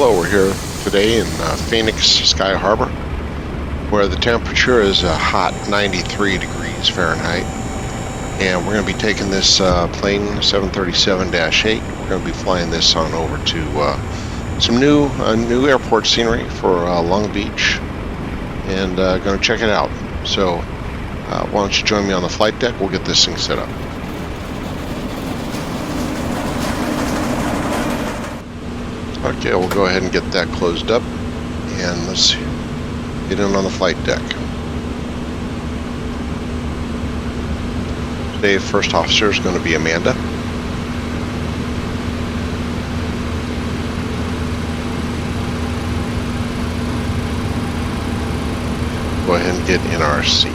Hello, we're here today in Phoenix Sky Harbor, where the temperature is a hot 93 degrees Fahrenheit, and we're going to be taking this plane 737-8. We're going to be flying this on over to some new airport scenery for Long Beach, and going to check it out. So why don't you join me on the flight deck? We'll get this thing set up. Okay, we'll go ahead and get that closed up, and let's get in on the flight deck. Today, first officer is going to be Amanda. Go ahead and get in our seat.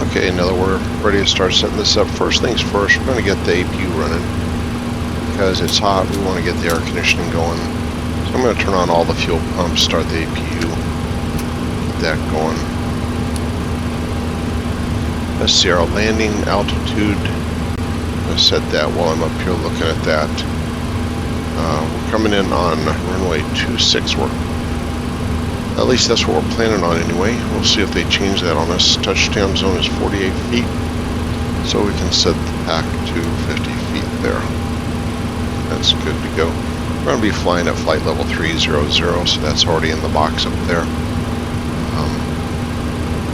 Okay, now that we're ready to start setting this up, first things first, we're going to get the APU running. Because it's hot, we want to get the air conditioning going. So I'm going to turn on all the fuel pumps, start the APU, get that going. Let's see our landing altitude. I'm going to set that while I'm up here looking at that. We're coming in on runway 26. At least that's what we're planning on anyway. We'll see if they change that on us. Touchdown zone is 48 feet, so we can set the pack to 50 feet there. That's good to go. We're going to be flying at flight level 300, so that's already in the box up there.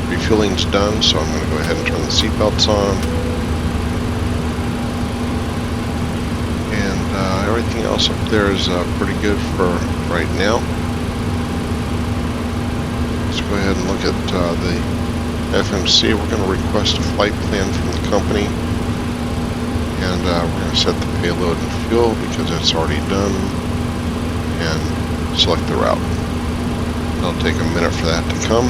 Refueling's done, so I'm going to go ahead and turn the seatbelts on. And everything else up there is pretty good for right now. Let's go ahead and look at the FMC. We're going to request a flight plan from the company. And we're going to set the payload and fuel because that's already done, and select the route. It'll take a minute for that to come.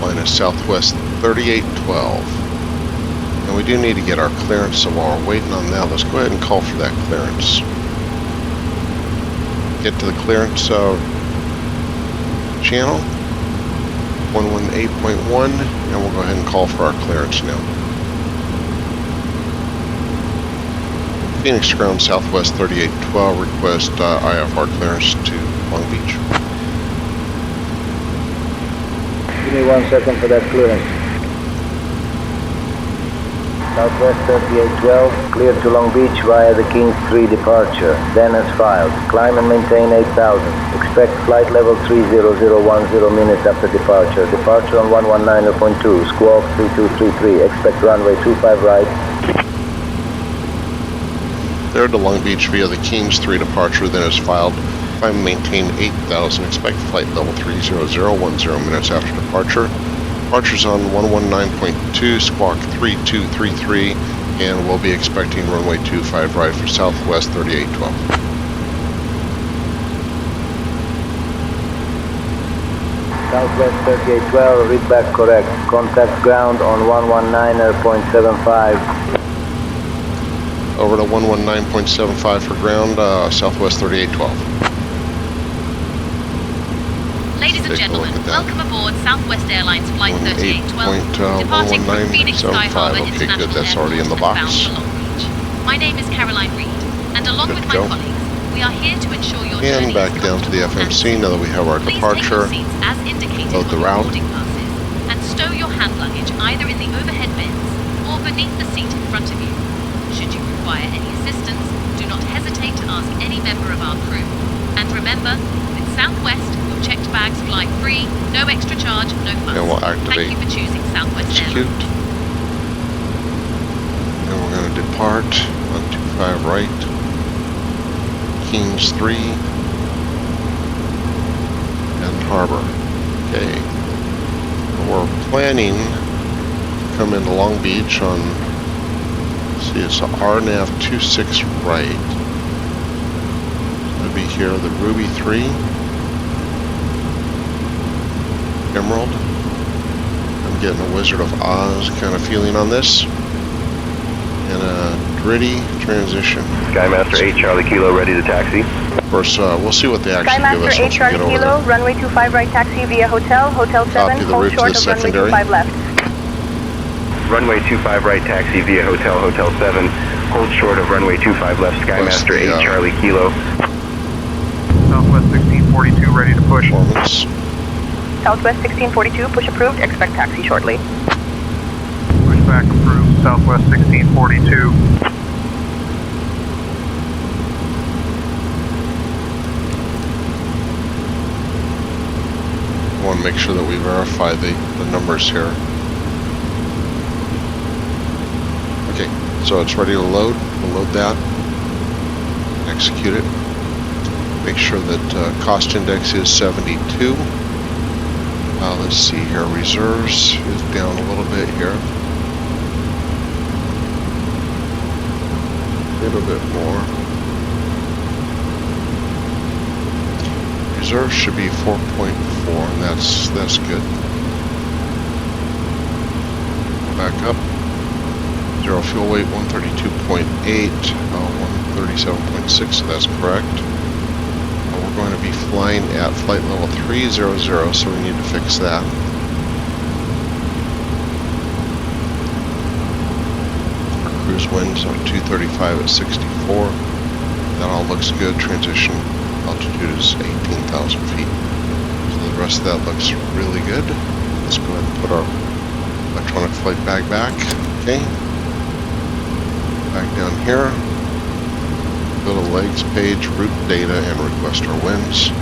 Line is Southwest 3812. And we do need to get our clearance, so while we're waiting on that, let's go ahead and call for that clearance. Get to the clearance channel 118.1, and we'll go ahead and call for our clearance now. Phoenix ground Southwest 3812, request IFR clearance to Long Beach. Give me 1 second for that clearance. Southwest 3812, cleared to Long Beach via the Kings 3 departure. Then as filed. Climb and maintain 8,000. Expect flight level 30010 minutes after departure. Departure on 119.2, squawk 3233. Expect runway 25 right. There to Long Beach via the Kings 3 departure, then as filed. Climb and maintain 8,000. Expect flight level 30010 minutes after departure. Departure's on 119.2, squawk 3233, and we'll be expecting runway 25 right for Southwest 3812. Southwest 3812, read back correct. Contact ground on 119.75. Over to 119.75 for ground, Southwest 3812. Ladies and gentlemen, welcome aboard Southwest Airlines Flight 3812, departing from Phoenix Sky Harbor International That's already in the Airport box. and bound for Long Beach. My name is Caroline Reed, and along with my colleagues, we are here to ensure your journey and back is down to the FMC now that we have our Please departure. take your seats as indicated Load the on your route. boarding passes, and stow your hand luggage either in the overhead bins or beneath the seat in front of you. Should you require any assistance, do not hesitate to ask any member of our crew. And remember, with Southwest, checked bags fly free, no extra charge, no fuss. And we'll activate Thank you for choosing Southwest execute. Airlines. And we're going to depart on 25 right, Kings 3, and Harbor. Okay. We're planning to come into Long Beach on, let's see, it's RNAV 26 right. It'll be here, the Ruby 3. Emerald. I'm getting a Wizard of Oz kind of feeling on this. And a gritty transition. Skymaster 8 Charlie Kilo ready to taxi. Of course, we'll see what they actually give us Skymaster 8 once we Charlie get over Kilo, there. runway 25 right taxi via Hotel 7, Copy the hold route to short the of runway secondary. 25 left. runway 25 right taxi via Hotel 7. Hold short of runway 25 left, Skymaster 8 Charlie Kilo. Southwest 1642, ready to push. Performance. Southwest 1642, push approved, expect taxi shortly. Pushback approved, Southwest 1642. I want to make sure that we verify the numbers here. Okay, so it's ready to load. We'll load that. Execute it. Make sure that cost index is 72. Let's see here. Reserves is down a little bit here. A little bit more. Reserve should be 4.4, and that's good. Back up. Zero fuel weight 132.8, 137.6, so that's correct. We're going to be flying at flight level 300, so we need to fix that. Our cruise winds are 235 at 64. That all looks good. Transition altitude is 18,000 feet. So the rest of that looks really good. Let's go ahead and put our electronic flight bag back. Okay. Back down here. Go to legs page, route data, and request our winds.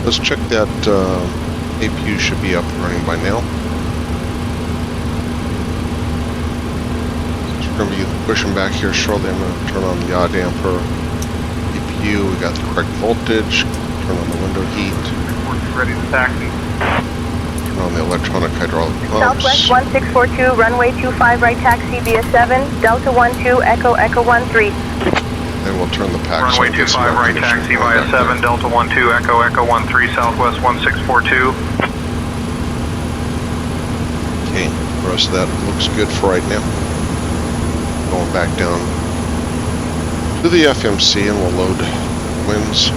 Let's check that APU should be up and running by now. So we're going to be pushing back here shortly. I'm going to turn on the yaw damper. APU, we got the correct voltage. Turn on the window heat. Ready to taxi. Turn on the electronic hydraulic pumps. Southwest 1642, runway 25 right taxi via 7, Delta 12, Echo 13. And we'll turn the packs Runway on. Get some 25 right air taxi conditioning via back 7, there. Delta 12, Echo 13, Southwest 1642. Okay, the rest of that looks good for right now. Going back down to the FMC and we'll load winds.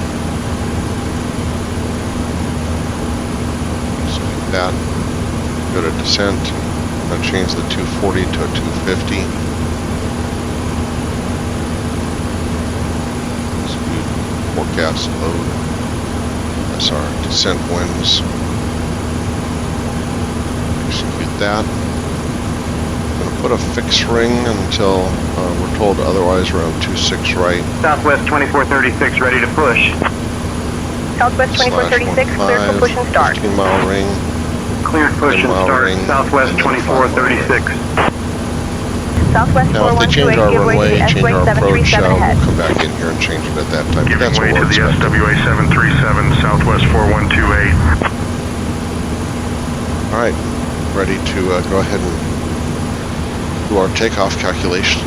Just like that. Go to descent. I'll change the 240 to a 250. Speed forecast load. That's our descent winds. Execute that. I'm going to put a fixed ring until we're told otherwise around 26 right. Southwest 2436, ready to push. Southwest 2436, clear for push and start. 15-mile ring. Cleared push and 10-mile start, ring, Southwest and then 2436. Southwest Now, if they change 4128, our give way runway, to the change S-Way our approach, 737 ahead. we'll come back in here and change it at that time. But Giving that's what way we're to the expecting. SWA 737, Southwest 4128. All right, ready to go ahead and do our takeoff calculations.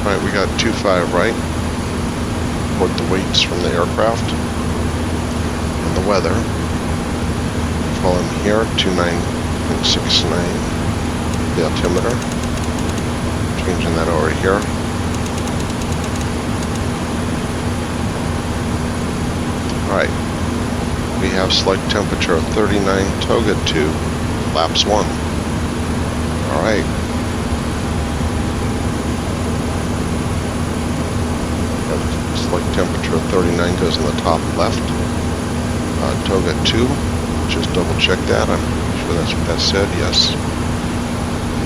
All right, we got 25 right. Report the weights from the aircraft and the weather. Fall in here, 29.69. The altimeter. Changing that over here. All right. We have select temperature of 39 toga 2, flaps 1. All right. Select temperature of 39 goes in the top left. Toga 2, just double check that. I'm sure that's what that said, yes.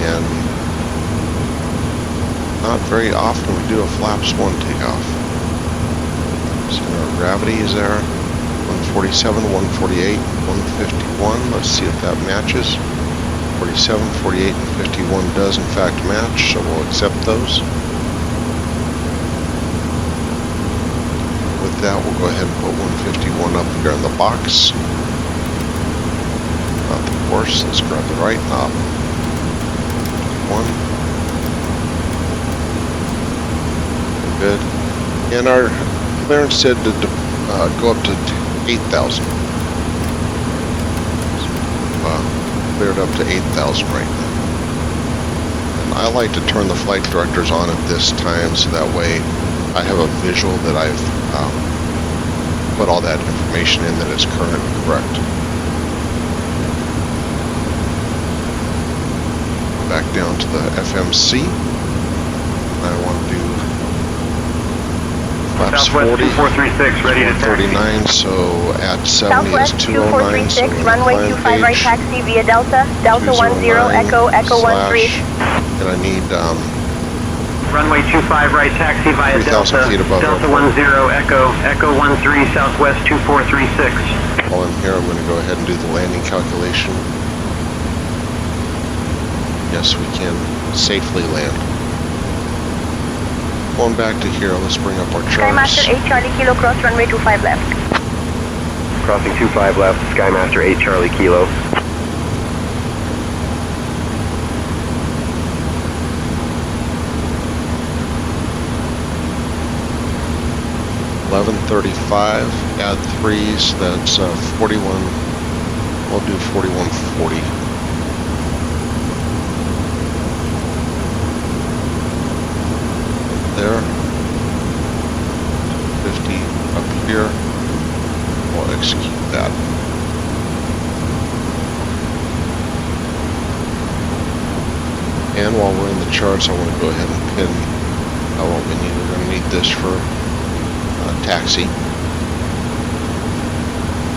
And not very often we do a flaps 1 takeoff. Center of gravity is there. 147, 148, 151. Let's see if that matches. 47, 48, and 51 does in fact match, so we'll accept those. With that, we'll go ahead and put 151 up here in the box. Not the course, let's grab the right knob. 1. Good. And our clearance said to go up to 8,000. Cleared up to 8,000 right now. And I like to turn the flight directors on at this time so that way I have a visual that I've put all that information in that is current and correct. back down to the FMC. I want to do flaps Southwest 40, 2436, ready to taxi. 39, so at 70 Southwest is 209, so 2436, runway climb 25 right page, taxi via Delta, Delta 10, 209 Echo, Echo 13. slash, and I need Runway 25 right taxi via 3,000 Delta, feet above Delta airport. 10, Echo, Echo 13, Southwest 2436. while I'm here, I'm going to go ahead and do the landing calculation. Yes, we can safely land. Going back to here, let's bring up our charts. Skymaster 8 Charlie Kilo, cross runway 25 left. Crossing 25 left, Skymaster 8 Charlie Kilo. $11.35, add 3s, that's 41, we'll do 41.40. There, 50 up here, we'll execute that. And while we're in the charts, I want to go ahead and pin what we need. We're going to need this for taxi.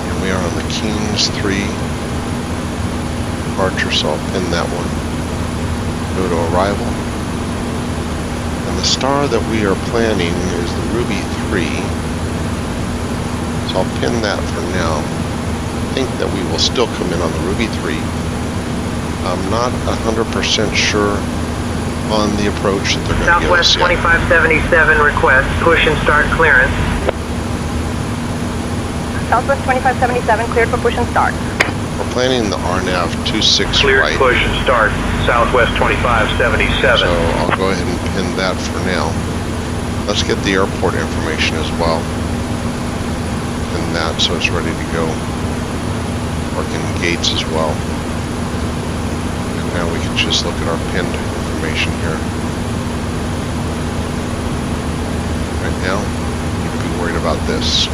And we are on the Kings 3 departure, so I'll pin that one. Go to arrival. And the star that we are planning is the Ruby 3. So I'll pin that for now. I think that we will still come in on the Ruby 3. I'm not 100% sure on the approach that they're going to give us Southwest yet. 2577 request, push and start clearance. Southwest 2577, cleared for push and start. We're planning the RNAV 26 Cleared right. push and start, Southwest 2577. So I'll go ahead and pin that for now. Let's get the airport information as well. Pin that so it's ready to go. Working gates as well. And now we can just look at our pinned information here. Right now, you need to be worried about this.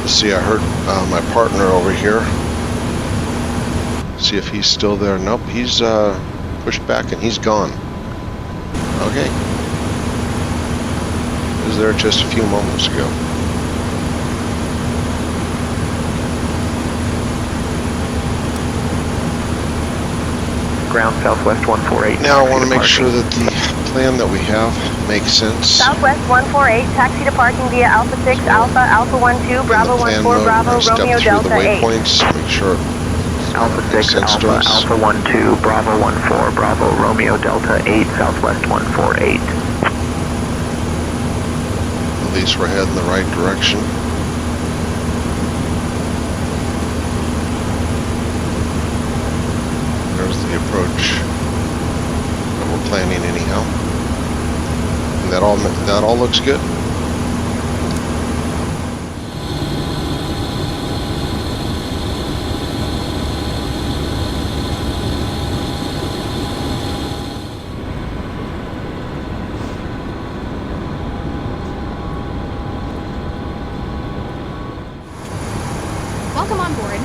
Let's see, I heard my partner over here. See if he's still there. Nope, he's pushed back and he's gone. Okay. He was there just a few moments ago. Ground Southwest 148. Now I want to make sure that the plan that we have makes sense. Southwest 148, taxi departing via Alpha 6, Alpha, Alpha 12, Bravo 14, Bravo, Romeo, Step through the Delta 8. waypoints, make sure Alpha makes 6, sense to us. Alpha 12, Bravo 14, Bravo, Romeo, Delta 8, Southwest 148. At least we're heading the right direction. There's the approach that we're planning anyhow. And that all looks good. Welcome on board.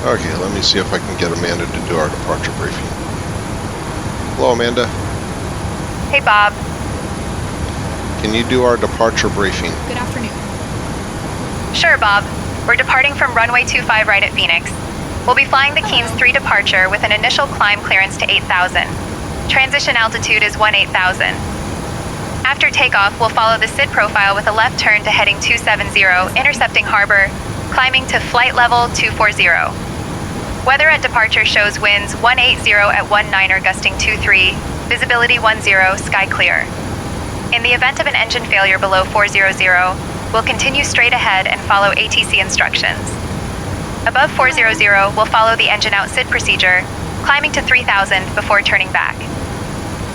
Okay, let me see if I can get Amanda to do our departure briefing. Hello, Amanda. Hey, Bob. Can you do our departure briefing? Good afternoon. Sure, Bob. We're departing from runway 25 right at Phoenix. We'll be flying the Keynes 3 departure with an initial climb clearance to 8,000. Transition altitude is 18,000. After takeoff, we'll follow the SID profile with a left turn to heading 270, intercepting harbor, climbing to flight level 240. Weather at departure shows winds 180 at 19er gusting 23, visibility 10, sky clear. In the event of an engine failure below 400, we'll continue straight ahead and follow ATC instructions. Above 400, we'll follow the engine out SID procedure, climbing to 3,000 before turning back.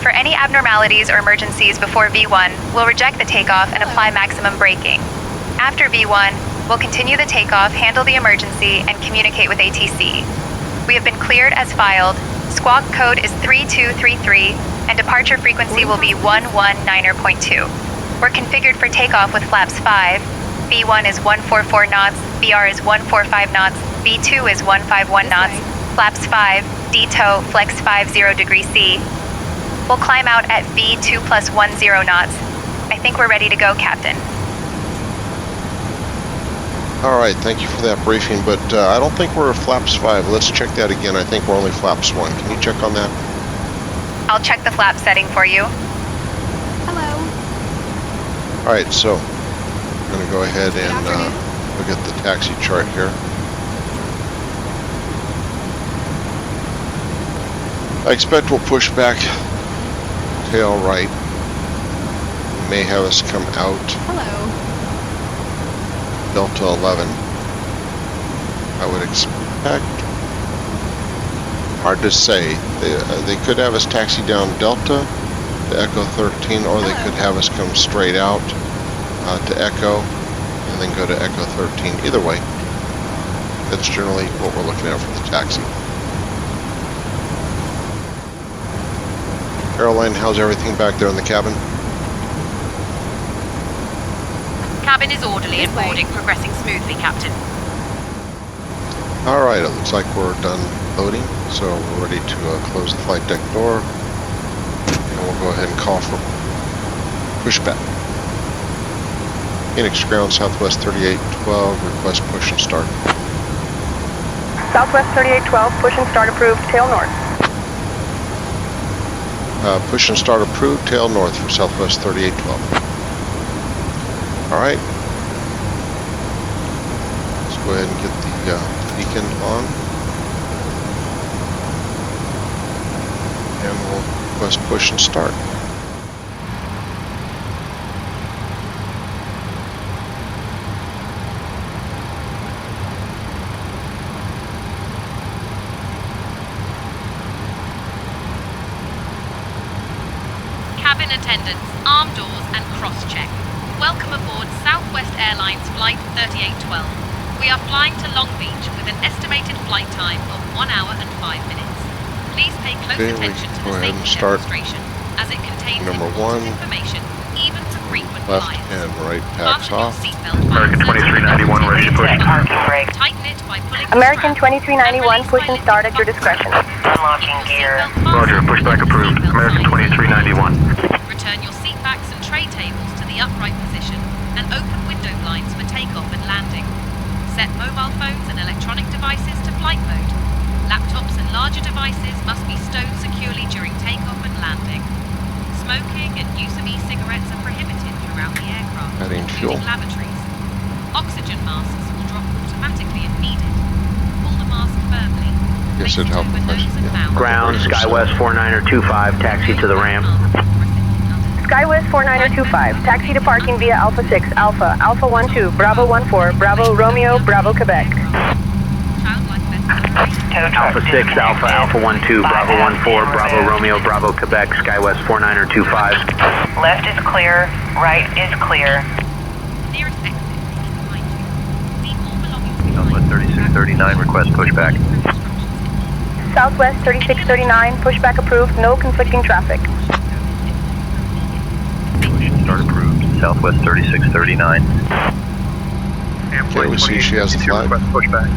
For any abnormalities or emergencies before V1, we'll reject the takeoff and apply maximum braking. After V1, we'll continue the takeoff, handle the emergency, and communicate with ATC. We have been cleared as filed. Squawk code is 3233, and departure frequency will be 119.2. We're configured for takeoff with flaps 5. V1 is 144 knots, VR is 145 knots, V2 is 151 knots, flaps 5, D-tow, flex 50 degrees C. We'll climb out at V2 plus 10 knots. I think we're ready to go, Captain. All right, thank you for that briefing, but I don't think we're flaps 5. Let's check that again. I think we're only flaps 1. Can you check on that? I'll check the flap setting for you. Hello. All right, so I'm going to go ahead and look at the taxi chart here. I expect we'll push back tail right. May have us come out Hello. Delta 11. I would expect, hard to say, they could have us taxi down Delta to Echo 13, or they could have us come straight out to Echo and then go to Echo 13. Either way, that's generally what we're looking at for the taxi. Caroline, how's everything back there in the cabin? Cabin is orderly and This way. boarding progressing smoothly, Captain. All right, it looks like we're done loading, so we're ready to close the flight deck door, and we'll go ahead and call for pushback. Phoenix ground, Southwest 3812, request push and start. Southwest 3812, push and start approved, tail north. Push and start approved, tail north for Southwest 3812. All right, let's go ahead and get the beacon on, and we'll request push and start. Cabin attendants, arm doors and cross-check. Welcome aboard Southwest Airlines Flight 3812. We are flying to Long Beach with an estimated flight time of 1 hour and 5 minutes. Please pay close Okay, attention to go the ahead and safety start demonstration, as it contains number important 1, information, even for frequent left flyers. and right packs Fasten your off. seatbelt American 2391 ready to push. Tighten it by pulling the American strap. 2391, push and start at your discretion. Unlocking gear. Roger, pushback approved. American 2391. Return your seat backs and tray tables to the upright position and open window blinds for takeoff and landing. Set mobile phones and electronic devices to flight mode. Laptops and larger devices must be stowed securely during takeoff and landing. Smoking and use of e-cigarettes are prohibited throughout the aircraft, Adding including fuel. lavatories. Oxygen masks will drop automatically if needed. Pull the mask firmly. Guess it'd help if I should, yeah. Ground, Skywest 4925, taxi to the ramp. Skywest 4925, taxi to parking via Alpha 6, Alpha, Alpha 12, Bravo 14, Bravo Romeo, Bravo Quebec. Alpha 6, Alpha, Alpha 12, Bravo 14, Bravo Romeo, Bravo Quebec, Skywest 4925. Left is clear, right is clear. Nearest exit is behind you. Leave all belongings behind. Southwest 3639, request pushback. Southwest 3639, pushback approved, no conflicting traffic. Push and start approved. Southwest 3639. Okay, we see she has the flag. Request pushback.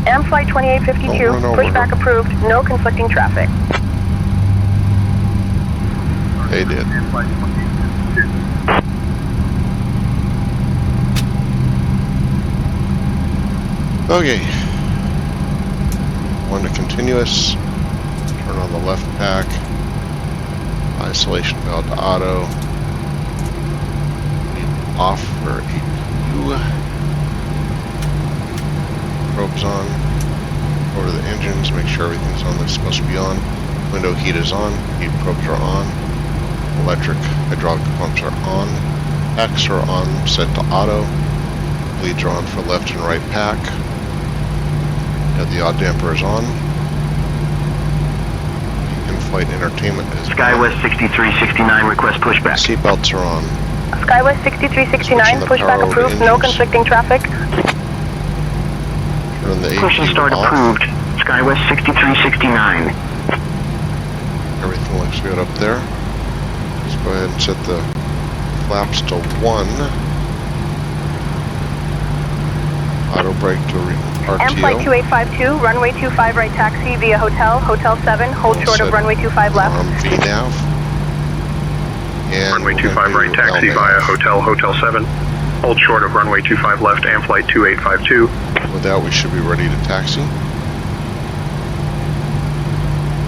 AM Flight 2852, Oh, no, pushback approved, no conflicting traffic. They did. Okay. One to continuous. Turn on the left pack. Isolation valve to auto. Off for APU. Probes on. Over the engines, make sure everything's on that's supposed to be on. Window heat is on. Heat probes are on. Electric hydraulic pumps are on. Packs are on, set to auto. Bleeds are on for left and right pack. The yaw damper is on. In-flight entertainment is Skywest 6369, request pushback. Seatbelts are on. Skywest 6369, pushback approved, no conflicting traffic. Turn the Push and APU start off. approved. SkyWest 6369. Everything looks good up there. Let's go ahead and set the flaps to 1. Auto brake to M flight RTO. 2852, runway 25 right taxi via hotel, hotel 7, hold short of runway 25 left. VNAV. And Runway we're 25 gonna right do taxi LNAV. via hotel, hotel 7. Hold short of runway 25 left and flight 2852. With that, we should be ready to taxi.